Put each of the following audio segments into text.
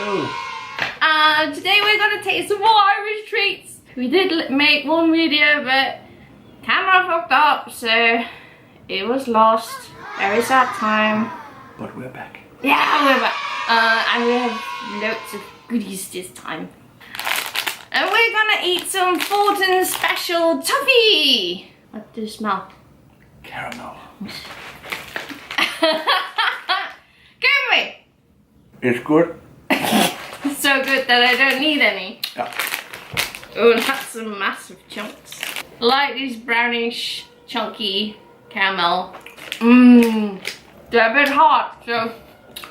Hello. Today we're gonna taste some more Irish treats. We did make one video, but camera fucked up, so it was lost. Very sad time. But we're back. Yeah, we're back. And we have loads of goodies this time. And we're gonna eat some Fortin Special Toffee. What does it smell? Caramel. Give me. It's good. So good that I don't need any. Yeah. Oh, that's some massive chunks. I like these brownish, chunky caramel. Mmm. They're a bit hot, so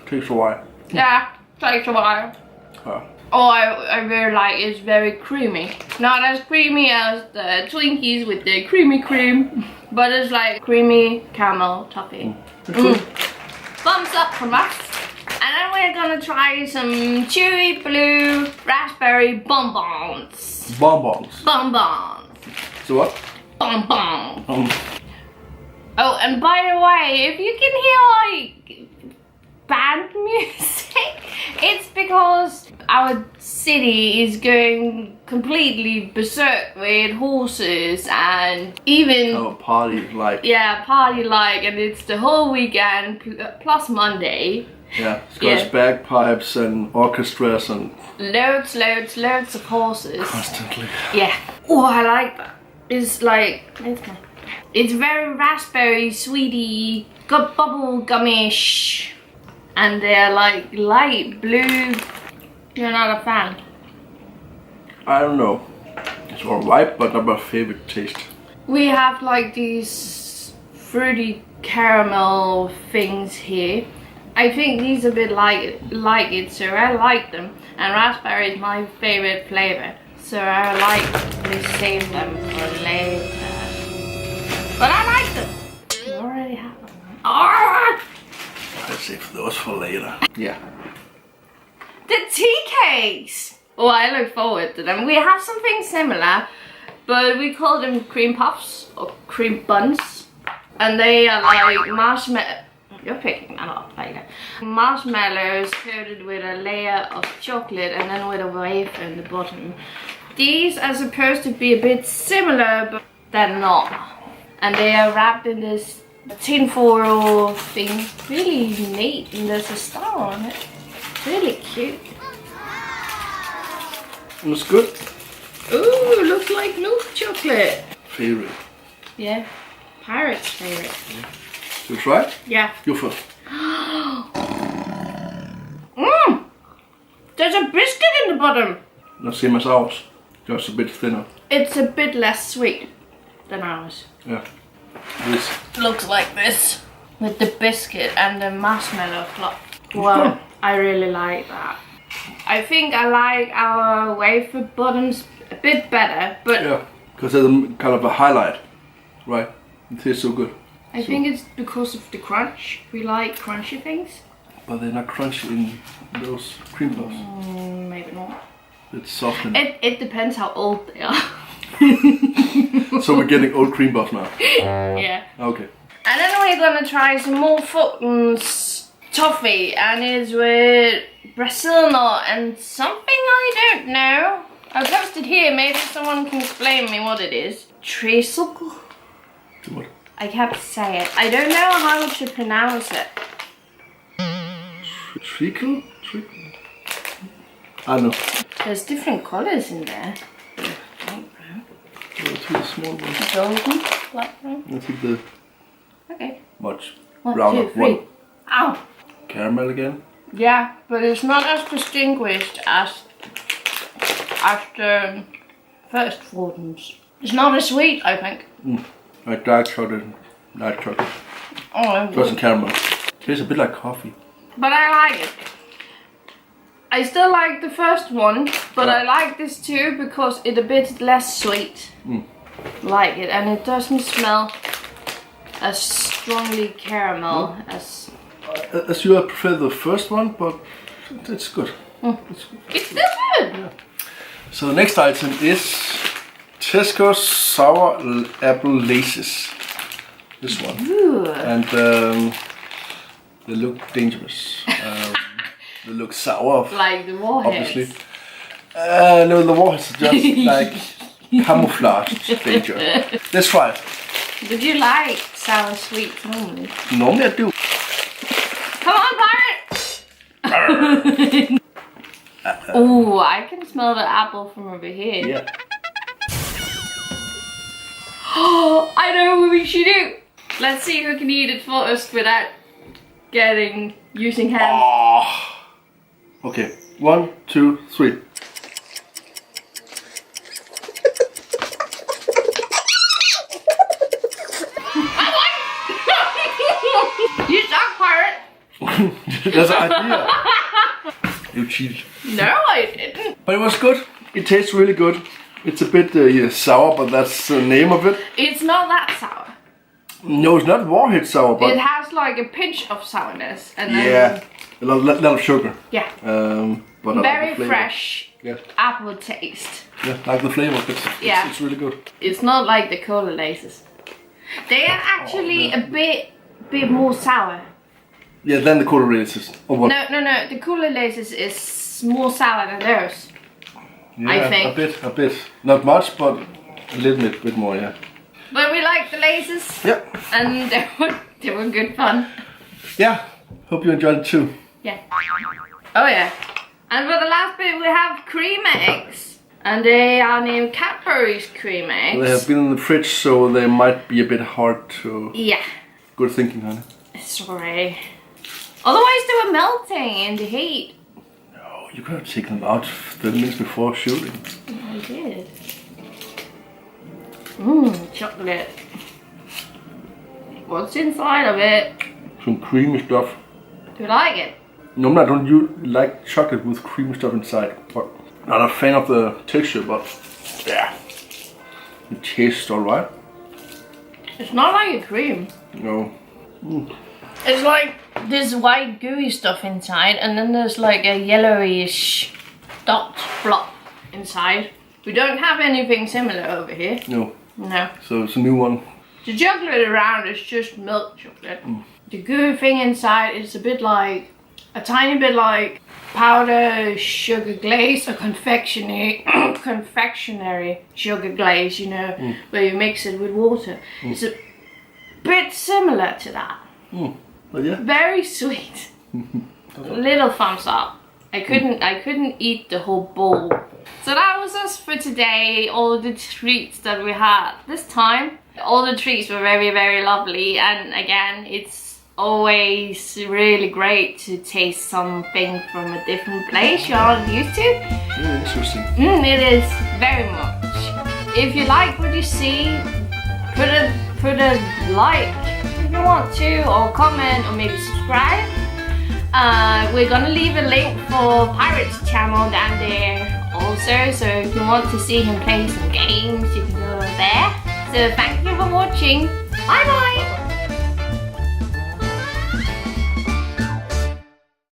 Takes a while. yeah, takes a while. Oh, I really like it's very creamy. Not as creamy as the Twinkies with the creamy cream, but it's like creamy caramel toffee. Thumbs up from us. And then we're gonna try some chewy blue raspberry bonbons. Bonbons. Bonbons. So what? Bonbons. Oh, and by the way, if you can hear like band music, it's because our city is going completely berserk with horses and even party like. yeah, party like, and it's the whole weekend plus Monday. Yeah, it's got bagpipes and orchestras and Loads of horses. constantly. Yeah. Oh, I like that. It's like it's very raspberry, sweety, got bubble gummish, and they're like light blue. You're not a fan? I don't know. It's alright, but not my favorite taste. We have like these fruity caramel things here. I think these are a bit like it, so I like them. And raspberry is my favorite flavor, so I like to save them for later. But I like them. You already have them. Ah! I'll save those for later. Yeah. The tea cakes! Oh, I look forward to them. We have something similar, but we call them cream puffs or cream buns. And they are like marshmallow. You're picking that up later. Marshmallows coated with a layer of chocolate and then with a wafer in the bottom. These are supposed to be a bit similar, but they're not. And they are wrapped in this tinfoil thing. Really neat, and there's a star on it. Really cute. Looks good. Ooh, looks like milk chocolate. Favorite. Yeah, pirate's favorite. You try? Yeah. You first. Mmm! There's a biscuit in the bottom. Not same as ours. Just a bit thinner. It's a bit less sweet than ours. Yeah. This. Looks like this. With the biscuit and the marshmallow fluff. Well, I really like that. I think I like our wafer bottoms a bit better, but Yeah, because they're kind of a highlight, right? It tastes so good. I think it's because of the crunch. We like crunchy things. But they're not crunchy in those cream puffs. Maybe not. It's soft and It depends how old they are. so we're getting old cream puffs now. Yeah. Okay. And then we're gonna try some more Fortin's toffee, and it's with Brazil nut and something I don't know. I'll post it here, maybe someone can explain me what it is. Treacle? What? I can't say it. I don't know how to pronounce it. Treacle? Treacle? I don't know. There's different colors in there. I'll take the small one. Golden, black one. I'll take the Okay. much 1, rounder 2, 3. one. Ow! Caramel again. Yeah, but it's not as distinguished as the first Fortin's. It's not as sweet, I think. Like dark chocolate, light chocolate. Oh, Doesn't caramel. Tastes a bit like coffee. but I like it. I still like the first one, but I like this too because it's a bit less sweet. Like it, and it doesn't smell as strongly caramel as. As you prefer the first one, but it's good. It's still good. So the next item is Tesco Sour Apple Laces. This one. Ooh. And they look dangerous. They look sour. Like the warheads. Obviously. No, the warheads are just like camouflaged danger. Let's try it. Would you like sour sweets normally? Normally I do. Come on, pirate! Oh, I can smell the apple from over here. Yeah. I know what we should do. Let's see who can eat it first without using hands. Oh. Okay, 1, 2, 3. You suck, pirate. That's an idea. You cheated. No, I didn't. But it was good. It tastes really good. It's a bit sour, but that's the name of it. It's not that sour. No, it's not warhead sour, but It has like a pinch of sourness and then yeah, a lot of sugar. yeah, But I like very the flavor. fresh Yeah, apple taste. yeah, like the flavor. Yeah. It's really good. It's not like the cola laces. They are actually a bit more sour. Yeah, then the cola races. Or what? No. The cola laces is more sour than those. Yeah, I think. a bit. Not much, but a little bit more. Yeah. But we like the laces. Yeah. And they were good fun. Yeah. Hope you enjoyed it too. Yeah. Oh yeah. And for the last bit we have cream eggs. And they are named Cadbury's cream eggs. They have been in the fridge, so they might be a bit hard to. Yeah. Good thinking, honey. Sorry. Otherwise they were melting in the heat. Oh, you could have taken them out 30 minutes before shooting. I did. Mmm, chocolate. What's inside of it? Some creamy stuff. Do you like it? Normally I don't like chocolate with creamy stuff inside, but not a fan of the texture, but yeah, it tastes alright. It's not like a cream. No. It's like this white gooey stuff inside and then there's like a yellowish dot blob inside. We don't have anything similar over here. No. No. So it's a new one. The chocolate around is just milk chocolate. The gooey thing inside is a tiny bit like powder sugar glaze or confectionery sugar glaze, you know, where you mix it with water. It's a bit similar to that. But yeah. Very sweet. Little thumbs up. I couldn't eat the whole bowl. So that was us for today. All the treats that we had this time. All the treats were very, very lovely. And again, it's always really great to taste something from a different place you're not used to. Yeah, interesting. It is very much. If you like what you see, put a like if you want to, or comment, or maybe subscribe. We're gonna leave a link for Pirate's channel down there also, so if you want to see him play some games, you can go there. So thank you for watching. Bye bye!